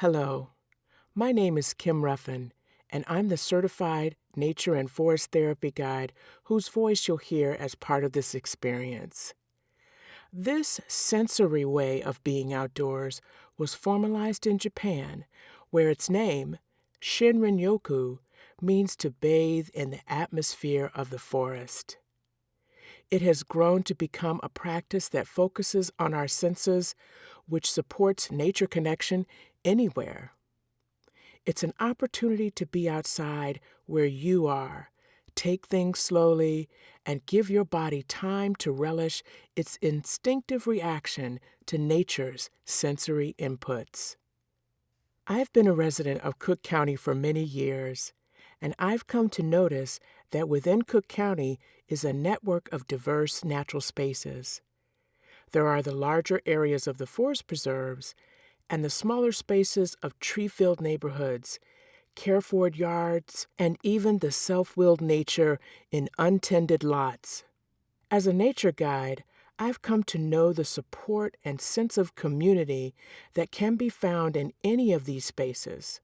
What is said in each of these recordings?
Hello, my name is Kim Ruffin, and I'm the certified nature and forest therapy guide whose voice you'll hear as part of this experience. This sensory way of being outdoors was formalized in Japan, where its name, shinrin-yoku, means to bathe in the atmosphere of the forest. It has grown to become a practice that focuses on our senses, which supports nature connection anywhere. It's an opportunity to be outside where you are, take things slowly, and give your body time to relish its instinctive reaction to nature's sensory inputs. I've been a resident of Cook County for many years, and I've come to notice that within Cook County is a network of diverse natural spaces. There are the larger areas of the forest preserves and the smaller spaces of tree-filled neighborhoods, care-forward yards, and even the self-willed nature in untended lots. As a nature guide, I've come to know the support and sense of community that can be found in any of these spaces.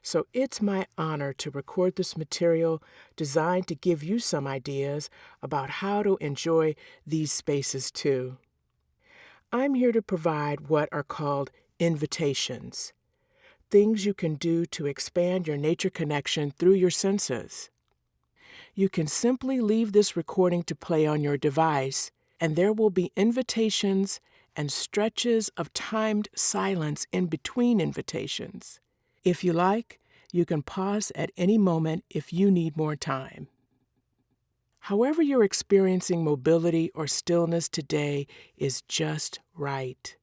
So it's my honor to record this material designed to give you some ideas about how to enjoy these spaces too. I'm here to provide what are called invitations, things you can do to expand your nature connection through your senses. You can simply leave this recording to play on your device, and there will be invitations and stretches of timed silence in between invitations. If you like, you can pause at any moment if you need more time. However you're experiencing mobility or stillness today is just right.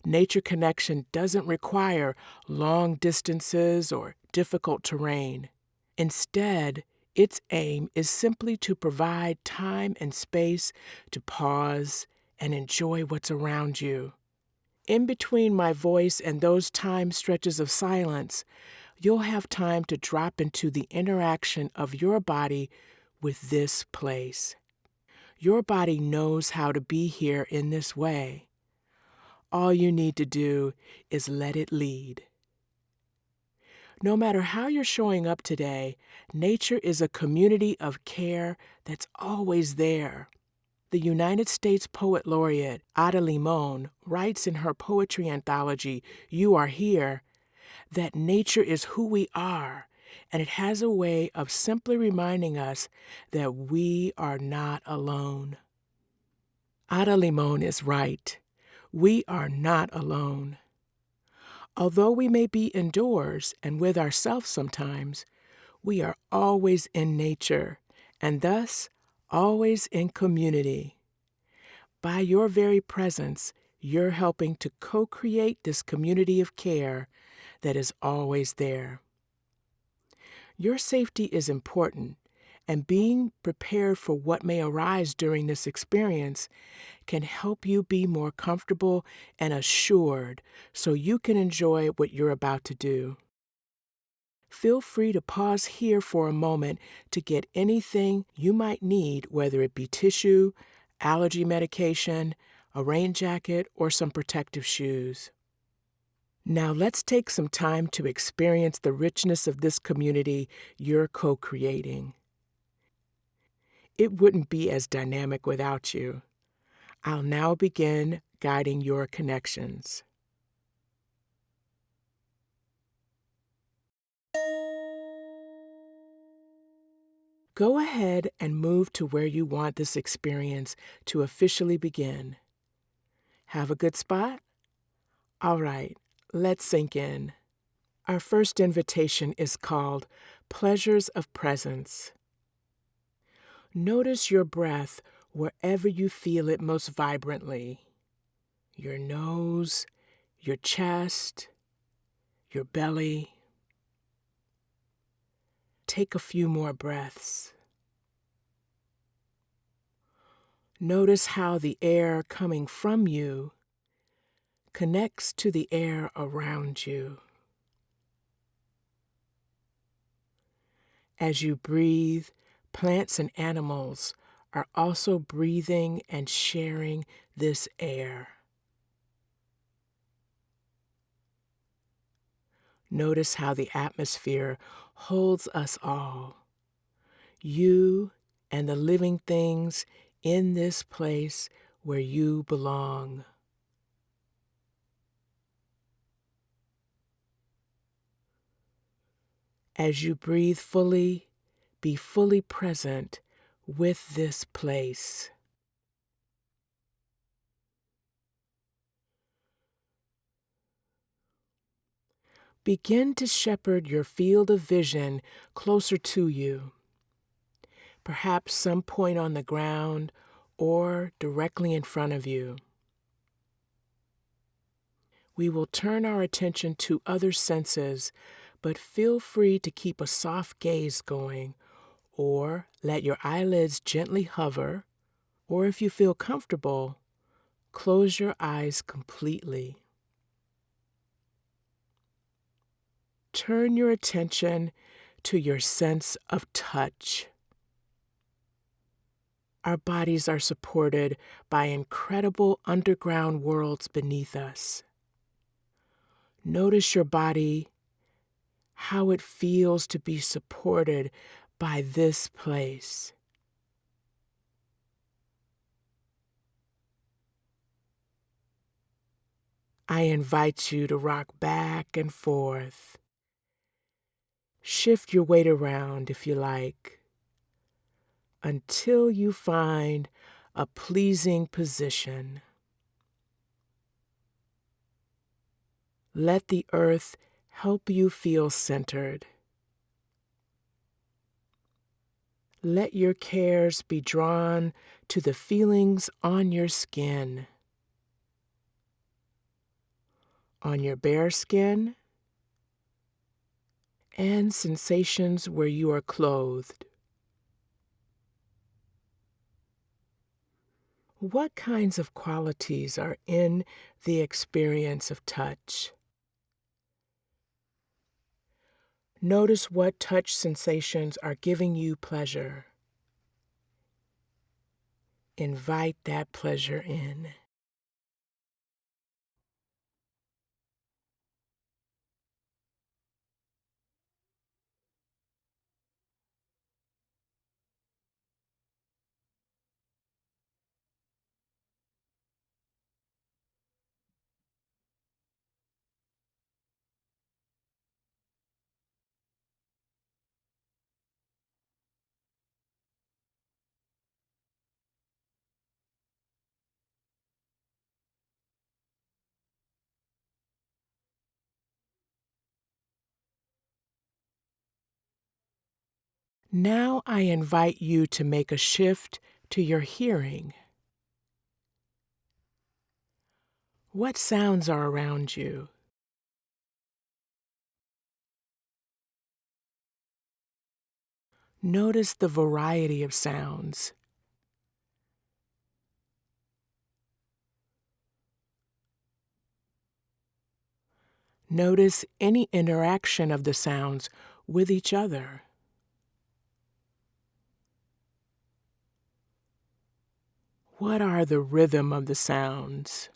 Nature connection doesn't require long distances or difficult terrain. Instead, its aim is simply to provide time and space to pause and enjoy what's around you. In between my voice and those time stretches of silence, you'll have time to drop into the interaction of your body with this place. Your body knows how to be here in this way. All you need to do is let it lead. No matter how you're showing up today, nature is a community of care that's always there. The United States Poet Laureate Ada Limon writes in her poetry anthology, You Are Here, that nature is who we are, and it has a way of simply reminding us that we are not alone. Ada Limon is right. We are not alone. Although we may be indoors and with ourselves sometimes, we are always in nature, and thus always in community. By your very presence, you're helping to co-create this community of care that is always there. Your safety is important, and being prepared for what may arise during this experience can help you be more comfortable and assured so you can enjoy what you're about to do. Feel free to pause here for a moment to get anything you might need, whether it be tissue, allergy medication, a rain jacket, or some protective shoes. Now let's take some time to experience the richness of this community you're co-creating. It wouldn't be as dynamic without you. I'll now begin guiding your connections. Go ahead and move to where you want this experience to officially begin. Have a good spot? All right, let's sink in. Our first invitation is called Pleasures of Presence. Notice your breath wherever you feel it most vibrantly. Your nose, your chest, your belly. Take a few more breaths. Notice how the air coming from you connects to the air around you. As you breathe, plants and animals are also breathing and sharing this air. Notice how the atmosphere holds us all, you and the living things in this place where you belong. As you breathe fully, be fully present with this place. Begin to shepherd your field of vision closer to you, perhaps some point on the ground or directly in front of you. We will turn our attention to other senses, but feel free to keep a soft gaze going, or let your eyelids gently hover, or if you feel comfortable, close your eyes completely. Turn your attention to your sense of touch. Our bodies are supported by incredible underground worlds beneath us. Notice your body, how it feels to be supported by this place. I invite you to rock back and forth. Shift your weight around if you like, until you find a pleasing position. Let the earth help you feel centered. Let your cares be drawn to the feelings on your skin, on your bare skin, and sensations where you are clothed. What kinds of qualities are in the experience of touch? Notice what touch sensations are giving you pleasure. Invite that pleasure in. Now I invite you to make a shift to your hearing. What sounds are around you? Notice the variety of sounds. Notice any interaction of the sounds with each other. What are the rhythm of the sounds?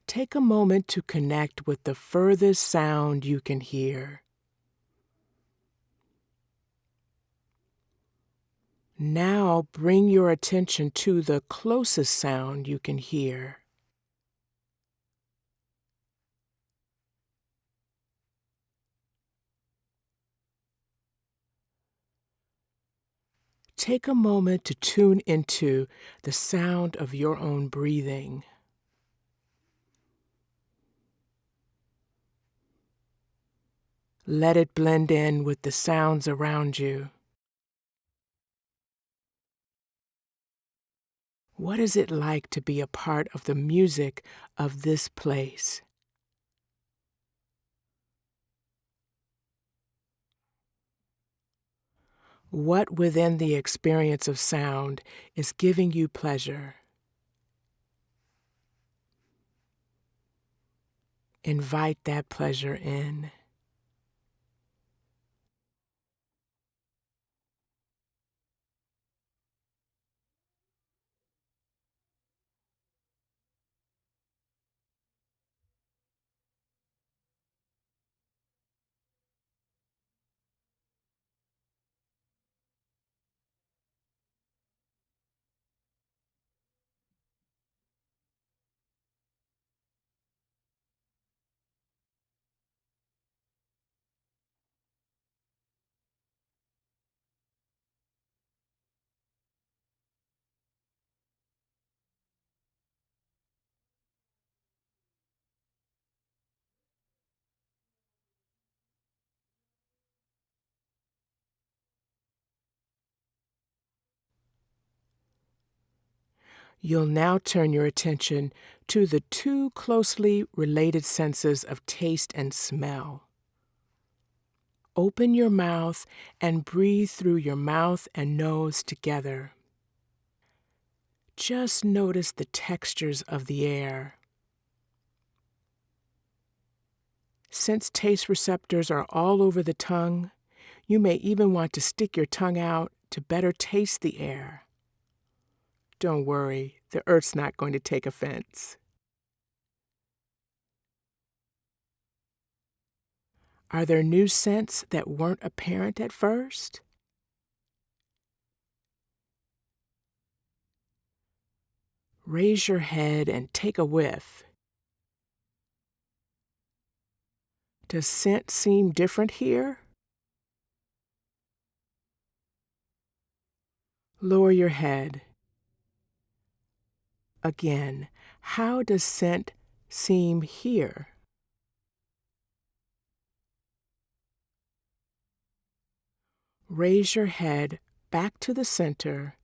Take a moment to connect with the furthest sound you can hear. Now bring your attention to the closest sound you can hear. Take a moment to tune into the sound of your own breathing. Let it blend in with the sounds around you. What is it like to be a part of the music of this place? What within the experience of sound is giving you pleasure? Invite that pleasure in. You'll now turn your attention to the two closely related senses of taste and smell. Open your mouth and breathe through your mouth and nose together. Just notice the textures of the air. Since taste receptors are all over the tongue, you may even want to stick your tongue out to better taste the air. Don't worry, the earth's not going to take offense. Are there new scents that weren't apparent at first? Raise your head and take a whiff. Does scent seem different here? Lower your head. Again, how does scent seem here? Raise your head back to the center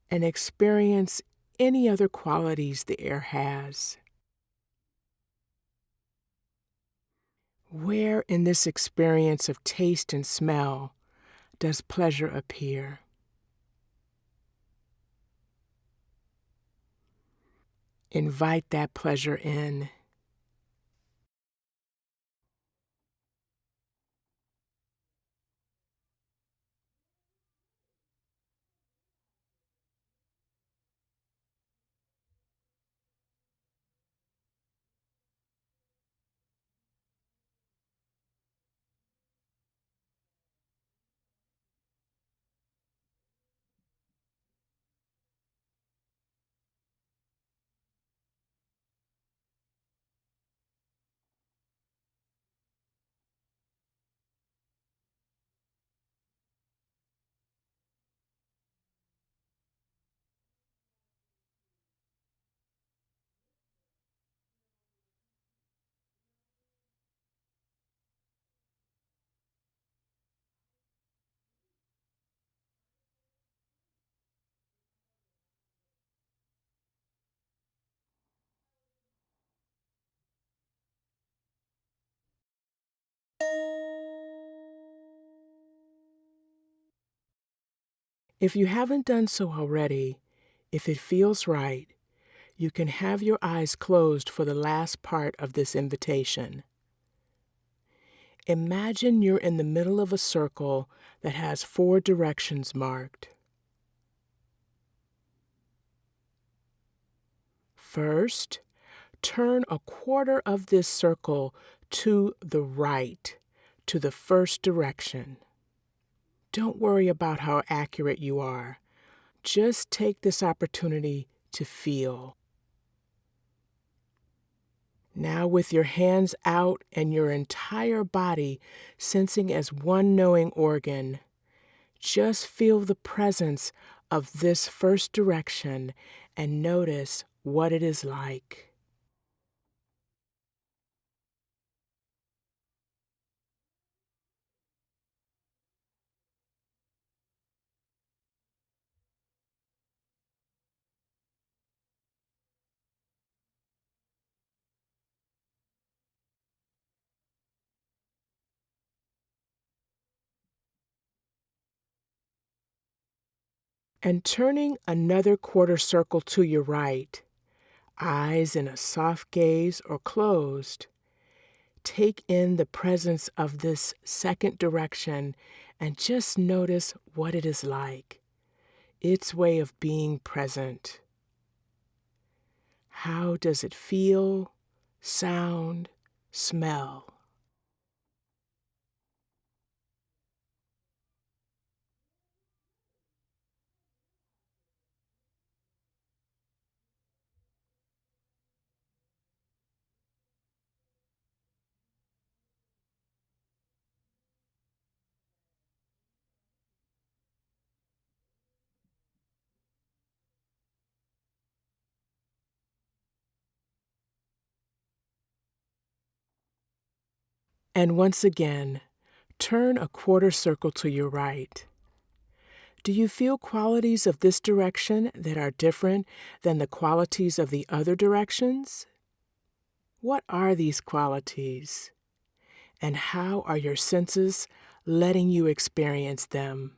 and experience any other qualities the air has. Where in this experience of taste and smell does pleasure appear? Invite that pleasure in. If you haven't done so already, if it feels right, you can have your eyes closed for the last part of this invitation. Imagine you're in the middle of a circle that has 4 directions marked. First, turn a quarter of this circle to the right, to the first direction. Don't worry about how accurate you are. Just take this opportunity to feel. Now, with your hands out and your entire body sensing as one knowing organ, just feel the presence of this first direction and notice what it is like. And turning another quarter circle to your right, eyes in a soft gaze or closed, take in the presence of this second direction and just notice what it is like, its way of being present. How does it feel, sound, smell? And once again, turn a quarter circle to your right. Do you feel qualities of this direction that are different than the qualities of the other directions? What are these qualities? And how are your senses letting you experience them?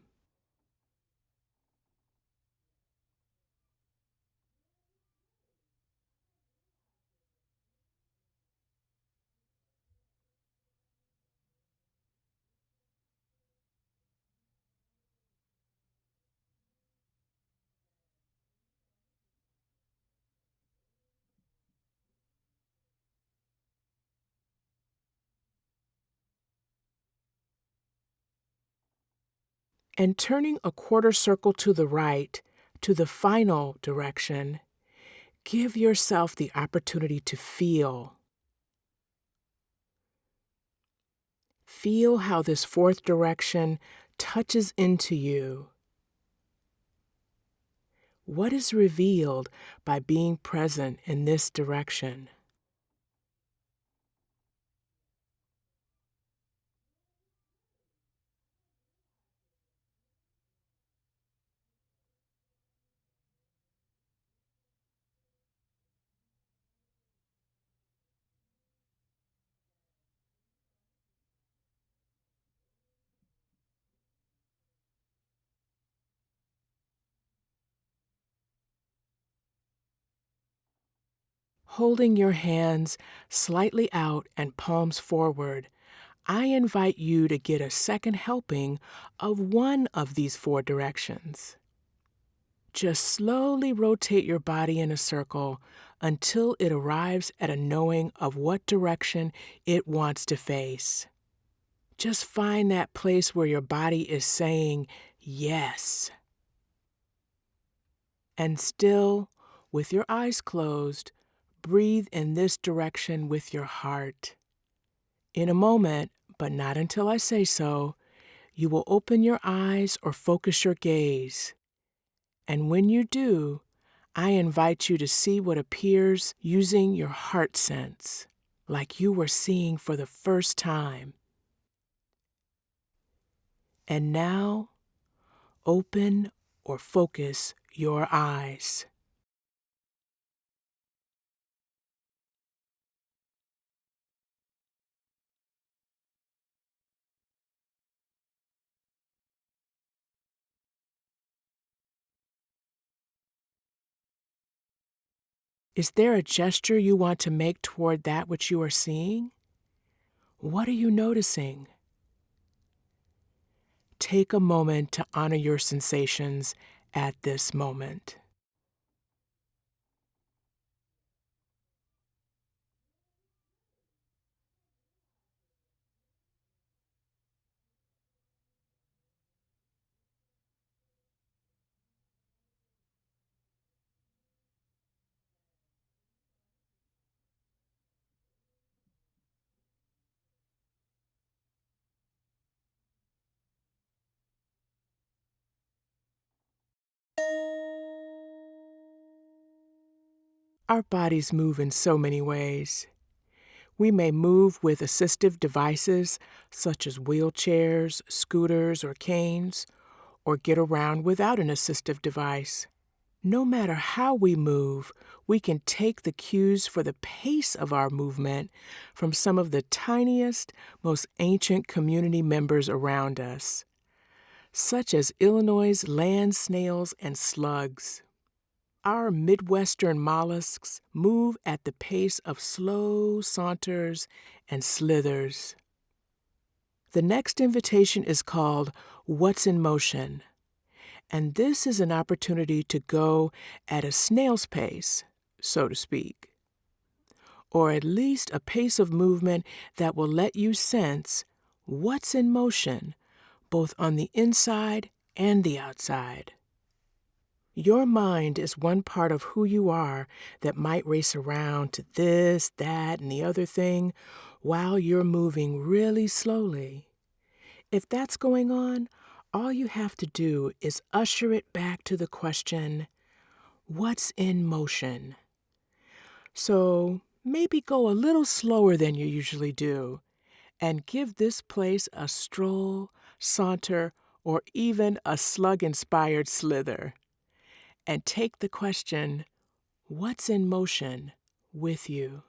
And turning a quarter circle to the right, to the final direction, give yourself the opportunity to feel. Feel how this fourth direction touches into you. What is revealed by being present in this direction? Holding your hands slightly out and palms forward, I invite you to get a second helping of one of these four directions. Just slowly rotate your body in a circle until it arrives at a knowing of what direction it wants to face. Just find that place where your body is saying yes. And still, with your eyes closed, breathe in this direction with your heart. In a moment, but not until I say so, you will open your eyes or focus your gaze. And when you do, I invite you to see what appears using your heart sense, like you were seeing for the first time. And now, open or focus your eyes. Is there a gesture you want to make toward that which you are seeing? What are you noticing? Take a moment to honor your sensations at this moment. Our bodies move in so many ways. We may move with assistive devices such as wheelchairs, scooters, or canes, or get around without an assistive device. No matter how we move, we can take the cues for the pace of our movement from some of the tiniest, most ancient community members around us, such as Illinois' land snails and slugs. Our Midwestern mollusks move at the pace of slow saunters and slithers. The next invitation is called What's in Motion, and this is an opportunity to go at a snail's pace, so to speak, or at least a pace of movement that will let you sense what's in motion, both on the inside and the outside. Your mind is one part of who you are that might race around to this, that, and the other thing while you're moving really slowly. If that's going on, all you have to do is usher it back to the question, what's in motion? So maybe go a little slower than you usually do and give this place a stroll, saunter, or even a slug-inspired slither. And take the question, what's in motion, with you.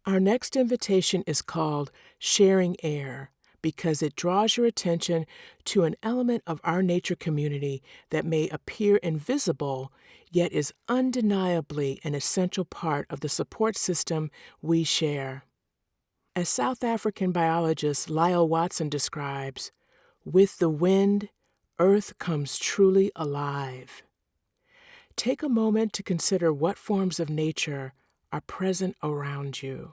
Our next invitation is called Sharing Air because it draws your attention to an element of our nature community that may appear invisible, yet is undeniably an essential part of the support system we share. As South African biologist Lyle Watson describes, with the wind, Earth comes truly alive. Take a moment to consider what forms of nature are present around you.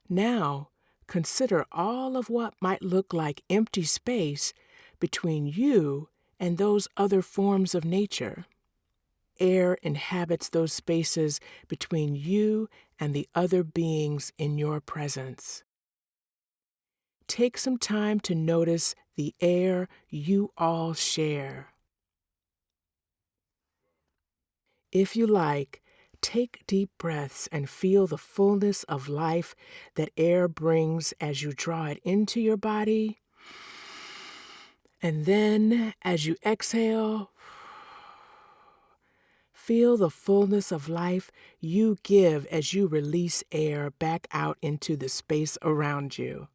Now, consider all of what might look like empty space between you and those other forms of nature. Air inhabits those spaces between you and the other beings in your presence. take some time to notice the air you all share. If you like, take deep breaths and feel the fullness of life that air brings as you draw it into your body. And then, as you exhale, feel the fullness of life you give as you release air back out into the space around you.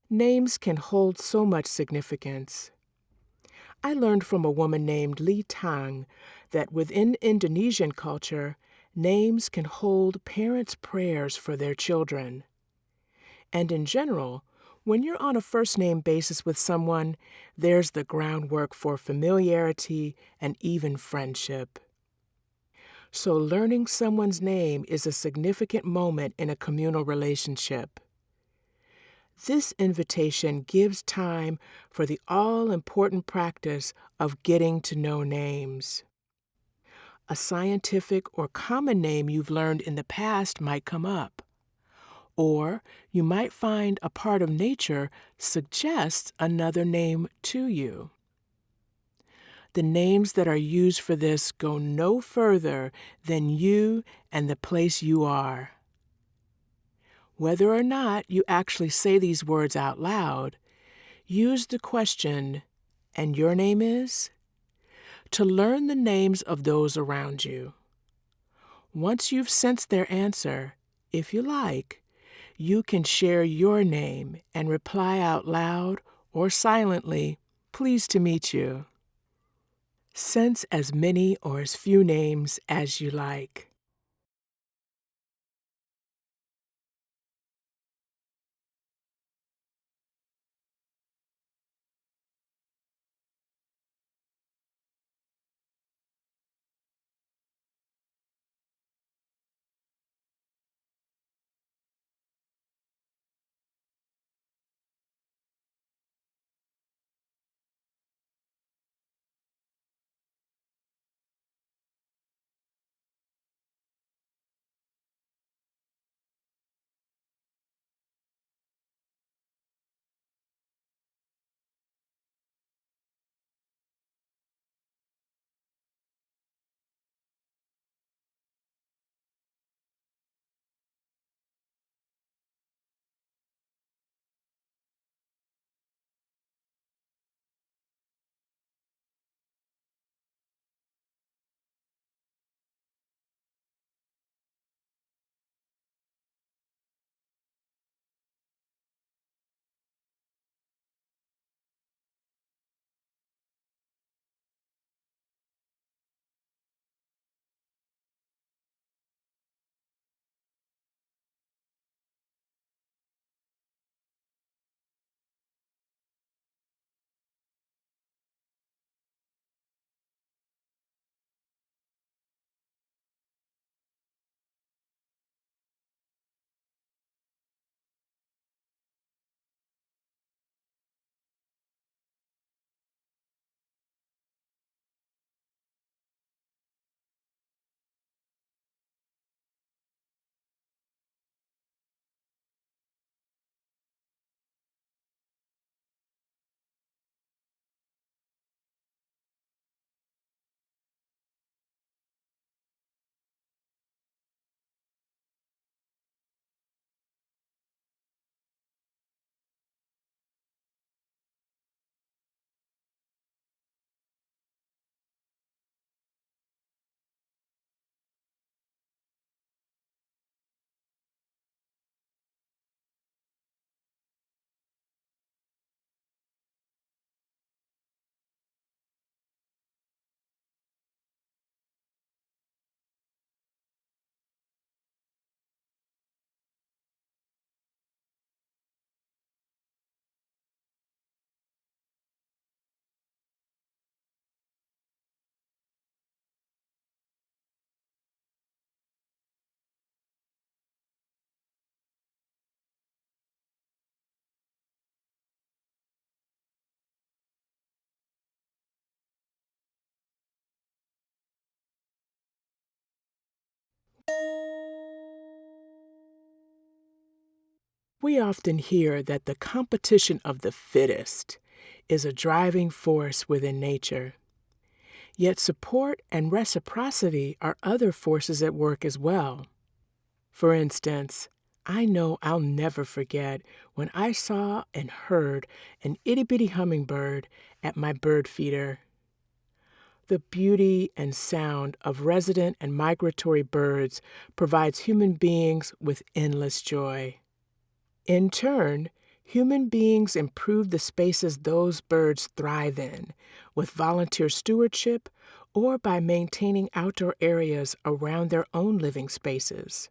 Names can hold so much significance. I learned from a woman named Lee Tang that within Indonesian culture, names can hold parents' prayers for their children. And in general, when you're on a first name basis with someone, there's the groundwork for familiarity and even friendship. So learning someone's name is a significant moment in a communal relationship. This invitation gives time for the all-important practice of getting to know names. A scientific or common name you've learned in the past might come up. Or you might find a part of nature suggests another name to you. The names that are used for this go no further than you and the place you are. Whether or not you actually say these words out loud, use the question, "And your name is?" to learn the names of those around you. Once you've sensed their answer, if you like, you can share your name and reply out loud or silently, "Pleased to meet you." Sense as many or as few names as you like. We often hear that the competition of the fittest is a driving force within nature. Yet support and reciprocity are other forces at work as well. For instance, I know I'll never forget when I saw and heard an itty-bitty hummingbird at my bird feeder. The beauty and sound of resident and migratory birds provides human beings with endless joy. In turn, human beings improve the spaces those birds thrive in with volunteer stewardship or by maintaining outdoor areas around their own living spaces.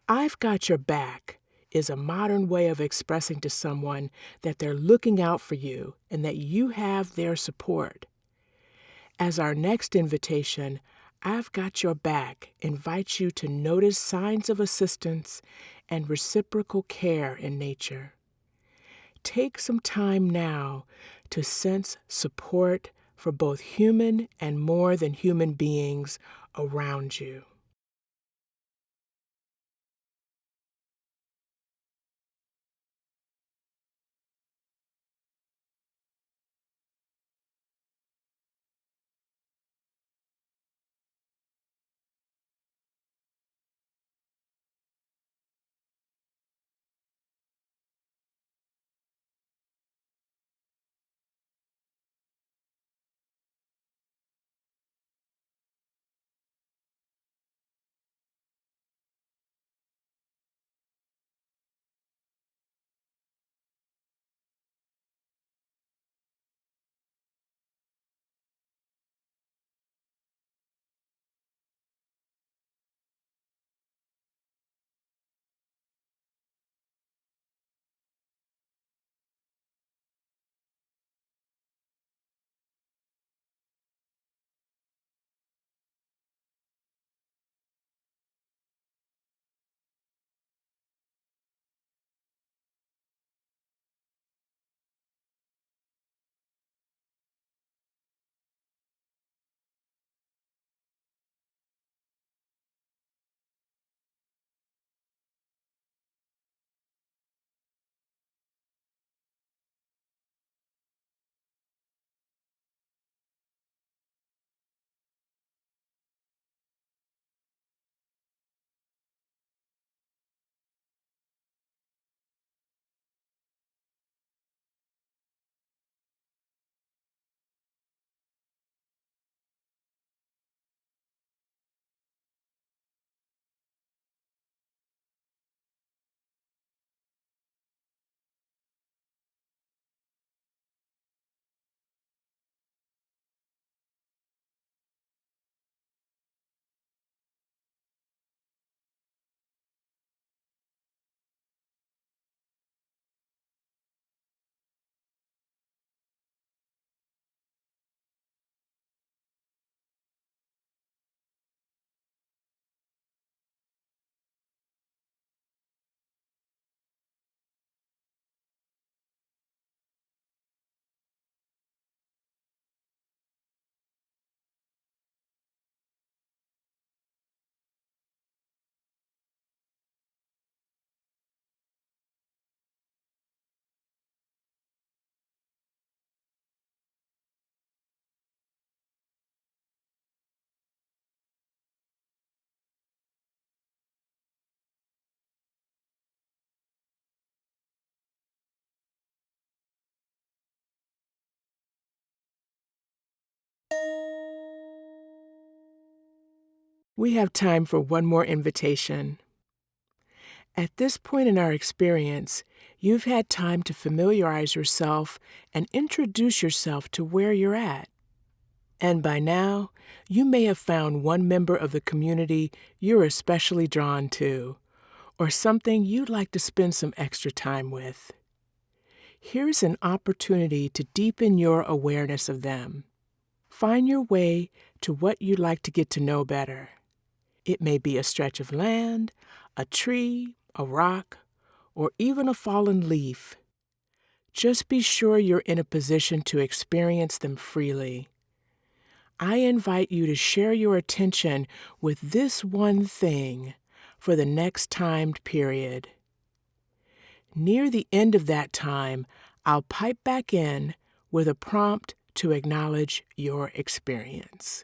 "I've got your back" is a modern way of expressing to someone that they're looking out for you and that you have their support. As our next invitation, "I've got your back" invites you to notice signs of assistance and reciprocal care in nature. Take some time now to sense support for both human and more than human beings around you. We have time for one more invitation. At this point in our experience, you've had time to familiarize yourself and introduce yourself to where you're at. And by now, you may have found one member of the community you're especially drawn to, or something you'd like to spend some extra time with. Here's an opportunity to deepen your awareness of them. Find your way to what you'd like to get to know better. It may be a stretch of land, a tree, a rock, or even a fallen leaf. Just be sure you're in a position to experience them freely. I invite you to share your attention with this one thing for the next timed period. Near the end of that time, I'll pipe back in with a prompt to acknowledge your experience.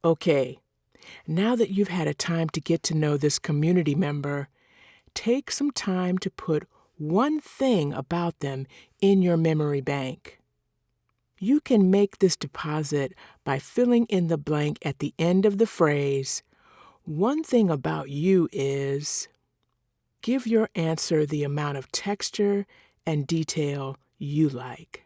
Okay, now that you've had a time to get to know this community member, take some time to put one thing about them in your memory bank. You can make this deposit by filling in the blank at the end of the phrase, "One thing about you is." Give your answer the amount of texture and detail you like.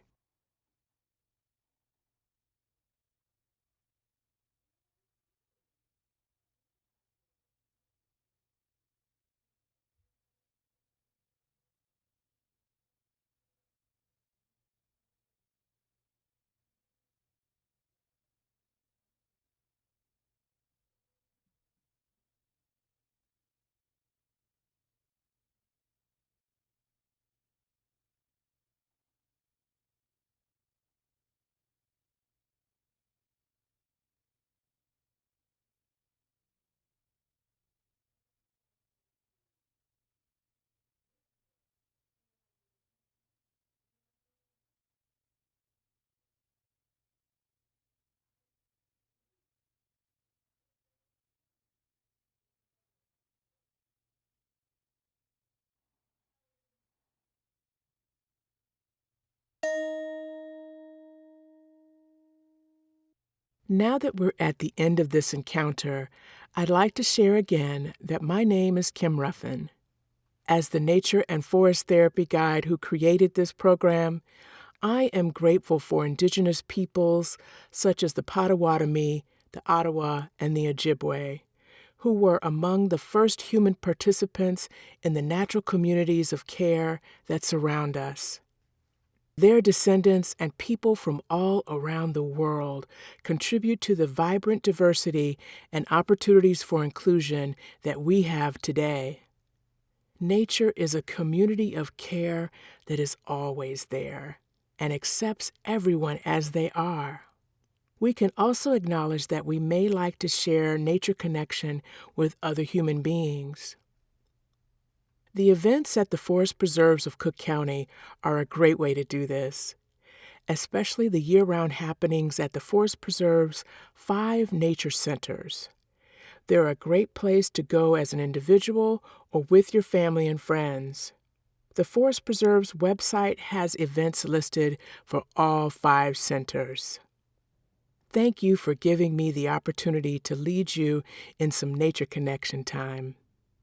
Now that we're at the end of this encounter, I'd like to share again that my name is Kim Ruffin. As the nature and forest therapy guide who created this program, I am grateful for Indigenous peoples such as the Potawatomi, the Ottawa, and the Ojibwe, who were among the first human participants in the natural communities of care that surround us. Their descendants and people from all around the world contribute to the vibrant diversity and opportunities for inclusion that we have today. Nature is a community of care that is always there and accepts everyone as they are. We can also acknowledge that we may like to share nature connection with other human beings. The events at the forest preserves of Cook County are a great way to do this, especially the year-round happenings at the forest preserve's 5 nature centers. They're a great place to go as an individual or with your family and friends. The Forest Preserve's website has events listed for all 5 centers. Thank you for giving me the opportunity to lead you in some nature connection time.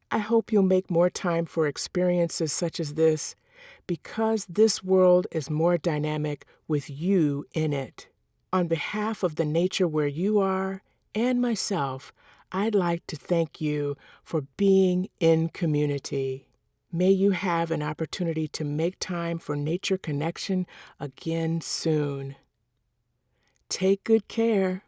I hope you'll make more time for experiences such as this because this world is more dynamic with you in it. On behalf of the nature where you are and myself, I'd like to thank you for being in community. May you have an opportunity to make time for nature connection again soon. Take good care.